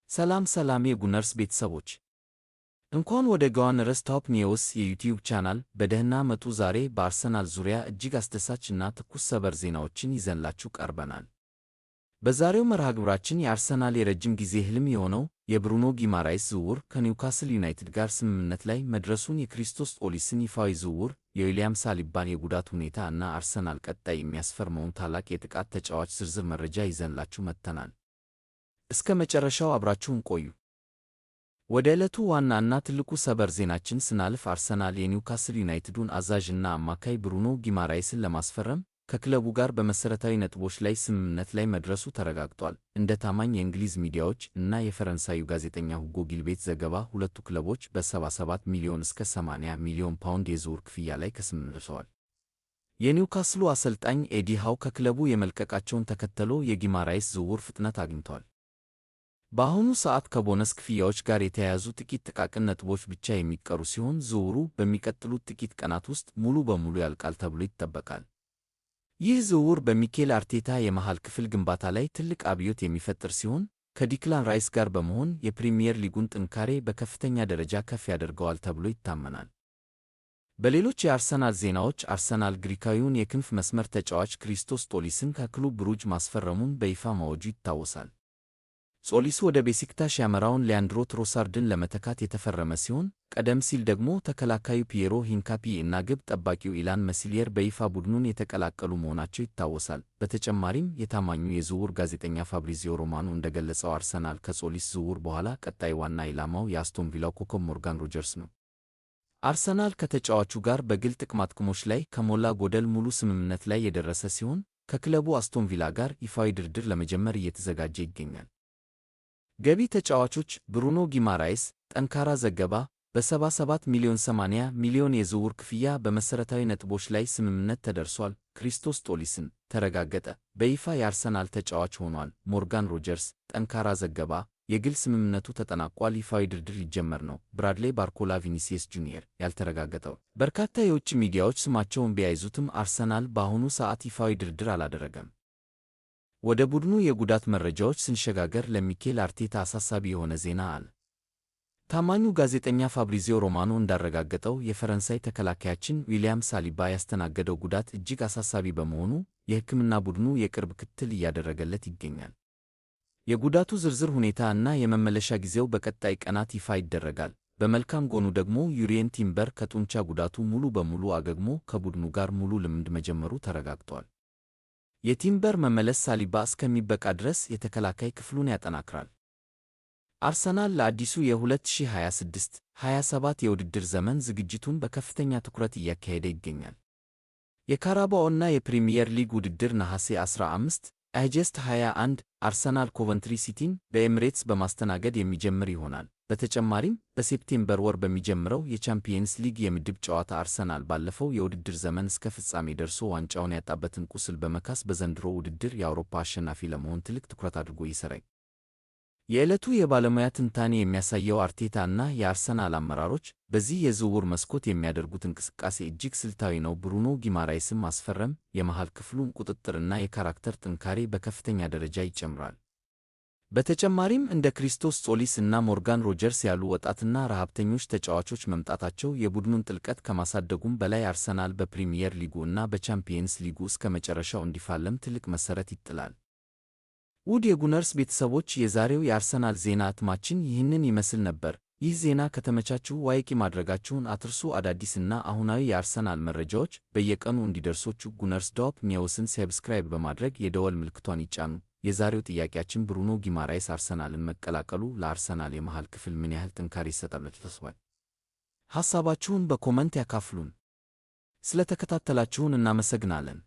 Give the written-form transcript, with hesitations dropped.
ሰላም ሰላም የጉነርስ ቤተሰቦች እንኳን ወደ ጋዋንረስ ቶፕ ኒውስ የዩቲዩብ ቻናል በደህና መጡ። ዛሬ በአርሰናል ዙሪያ እጅግ አስደሳች እና ትኩስ ሰበር ዜናዎችን ይዘንላችሁ ቀርበናል። በዛሬው መርሃ ግብራችን የአርሰናል የረጅም ጊዜ ህልም የሆነው የብሩኖ ጊማራይስ ዝውውር ከኒውካስል ዩናይትድ ጋር ስምምነት ላይ መድረሱን፣ የክሪስቶስ ኦሊስን ይፋዊ ዝውውር፣ የዊሊያም ሳሊባን የጉዳት ሁኔታ እና አርሰናል ቀጣይ የሚያስፈርመውን ታላቅ የጥቃት ተጫዋች ዝርዝር መረጃ ይዘንላችሁ መጥተናል። እስከ መጨረሻው አብራችሁን ቆዩ። ወደ ዕለቱ ዋና እና ትልቁ ሰበር ዜናችን ስናልፍ አርሰናል የኒውካስል ዩናይትዱን አዛዥ እና አማካይ ብሩኖ ጊማራይስን ለማስፈረም ከክለቡ ጋር በመሠረታዊ ነጥቦች ላይ ስምምነት ላይ መድረሱ ተረጋግጧል። እንደ ታማኝ የእንግሊዝ ሚዲያዎች እና የፈረንሳዩ ጋዜጠኛ ሁጎ ጊልቤት ዘገባ ሁለቱ ክለቦች በ77 ሚሊዮን እስከ 80 ሚሊዮን ፓውንድ የዝውውር ክፍያ ላይ ከስምምነት ደርሰዋል። የኒውካስሉ አሰልጣኝ ኤዲ ሃው ከክለቡ የመልቀቃቸውን ተከትሎ የጊማራይስ ዝውውር ፍጥነት አግኝቷል። በአሁኑ ሰዓት ከቦነስ ክፍያዎች ጋር የተያያዙ ጥቂት ጥቃቅን ነጥቦች ብቻ የሚቀሩ ሲሆን ዝውውሩ በሚቀጥሉት ጥቂት ቀናት ውስጥ ሙሉ በሙሉ ያልቃል ተብሎ ይጠበቃል። ይህ ዝውውር በሚኬል አርቴታ የመሃል ክፍል ግንባታ ላይ ትልቅ አብዮት የሚፈጥር ሲሆን ከዲክላን ራይስ ጋር በመሆን የፕሪሚየር ሊጉን ጥንካሬ በከፍተኛ ደረጃ ከፍ ያደርገዋል ተብሎ ይታመናል። በሌሎች የአርሰናል ዜናዎች አርሰናል ግሪካዊውን የክንፍ መስመር ተጫዋች ክሪስቶስ ኦሊስን ከክለቡ ብሩጅ ማስፈረሙን በይፋ ማወጁ ይታወሳል። ኦሊስ ወደ ቤሲክታሽ ያመራውን ሊያንድሮ ትሮሳርድን ለመተካት የተፈረመ ሲሆን ቀደም ሲል ደግሞ ተከላካዩ ፒየሮ ሂንካፒ እና ግብ ጠባቂው ኢላን መሲሊየር በይፋ ቡድኑን የተቀላቀሉ መሆናቸው ይታወሳል። በተጨማሪም የታማኙ የዝውውር ጋዜጠኛ ፋብሪዚዮ ሮማኖ እንደገለጸው አርሰናል ከኦሊስ ዝውውር በኋላ ቀጣይ ዋና ኢላማው የአስቶን ቪላው ኮከብ ሞርጋን ሮጀርስ ነው። አርሰናል ከተጫዋቹ ጋር በግል ጥቅማጥቅሞች ላይ ከሞላ ጎደል ሙሉ ስምምነት ላይ የደረሰ ሲሆን ከክለቡ አስቶን ቪላ ጋር ይፋዊ ድርድር ለመጀመር እየተዘጋጀ ይገኛል። ገቢ ተጫዋቾች ብሩኖ ጊማራይስ ጠንካራ ዘገባ በ77 ሚሊዮን 80 ሚሊዮን የዝውውር ክፍያ በመሠረታዊ ነጥቦች ላይ ስምምነት ተደርሷል። ክሪስቶስ ኦሊስን ተረጋገጠ፣ በይፋ የአርሰናል ተጫዋች ሆኗል። ሞርጋን ሮጀርስ ጠንካራ ዘገባ የግል ስምምነቱ ተጠናቋል፣ ይፋዊ ድርድር ሊጀመር ነው። ብራድሌ ባርኮላ ቪኒሲየስ ጁኒየር ያልተረጋገጠው። በርካታ የውጭ ሚዲያዎች ስማቸውን ቢያይዙትም አርሰናል በአሁኑ ሰዓት ይፋዊ ድርድር አላደረገም። ወደ ቡድኑ የጉዳት መረጃዎች ስንሸጋገር ለሚኬል አርቴታ አሳሳቢ የሆነ ዜና አለ። ታማኙ ጋዜጠኛ ፋብሪዚዮ ሮማኖ እንዳረጋገጠው የፈረንሳይ ተከላካያችን ዊሊያም ሳሊባ ያስተናገደው ጉዳት እጅግ አሳሳቢ በመሆኑ የሕክምና ቡድኑ የቅርብ ክትትል እያደረገለት ይገኛል። የጉዳቱ ዝርዝር ሁኔታ እና የመመለሻ ጊዜው በቀጣይ ቀናት ይፋ ይደረጋል። በመልካም ጎኑ ደግሞ ዩሪየን ቲምበር ከጡንቻ ጉዳቱ ሙሉ በሙሉ አገግሞ ከቡድኑ ጋር ሙሉ ልምድ መጀመሩ ተረጋግጧል። የቲምበር መመለስ ሳሊባ እስከሚበቃ ድረስ የተከላካይ ክፍሉን ያጠናክራል። አርሰናል ለአዲሱ የ2026-27 የውድድር ዘመን ዝግጅቱን በከፍተኛ ትኩረት እያካሄደ ይገኛል። የካራባኦ እና የፕሪሚየር ሊግ ውድድር ነሐሴ 15 አገስት 21 አርሰናል ኮቨንትሪ ሲቲን በኤምሬትስ በማስተናገድ የሚጀምር ይሆናል። በተጨማሪም በሴፕቴምበር ወር በሚጀምረው የቻምፒየንስ ሊግ የምድብ ጨዋታ አርሰናል ባለፈው የውድድር ዘመን እስከ ፍጻሜ ደርሶ ዋንጫውን ያጣበትን ቁስል በመካስ በዘንድሮ ውድድር የአውሮፓ አሸናፊ ለመሆን ትልቅ ትኩረት አድርጎ ይሠራል። የዕለቱ የባለሙያ ትንታኔ የሚያሳየው አርቴታ እና የአርሰናል አመራሮች በዚህ የዝውውር መስኮት የሚያደርጉት እንቅስቃሴ እጅግ ስልታዊ ነው። ብሩኖ ጊማራይስን ማስፈረም የመሃል ክፍሉን ቁጥጥር እና የካራክተር ጥንካሬ በከፍተኛ ደረጃ ይጨምራል። በተጨማሪም እንደ ክሪስቶስ ኦሊስ እና ሞርጋን ሮጀርስ ያሉ ወጣትና ረሃብተኞች ተጫዋቾች መምጣታቸው የቡድኑን ጥልቀት ከማሳደጉም በላይ አርሰናል በፕሪሚየር ሊጉ እና በቻምፒየንስ ሊጉ እስከ መጨረሻው እንዲፋለም ትልቅ መሠረት ይጥላል። ውድ የጉነርስ ቤተሰቦች የዛሬው የአርሰናል ዜና እትማችን ይህንን ይመስል ነበር። ይህ ዜና ከተመቻችሁ ላይክ ማድረጋችሁን አትርሱ። አዳዲስ እና አሁናዊ የአርሰናል መረጃዎች በየቀኑ እንዲደርሶችሁ ጉነርስ ቶፕ ኒውስን ሰብስክራይብ በማድረግ የደወል ምልክቷን ይጫኑ። የዛሬው ጥያቄያችን ብሩኖ ጊማራይስ አርሰናልን መቀላቀሉ ለአርሰናል የመሃል ክፍል ምን ያህል ጥንካሬ ይሰጣል? ተስፋዬ ሐሳባችሁን በኮመንት ያካፍሉን። ስለተከታተላችሁን እናመሰግናለን።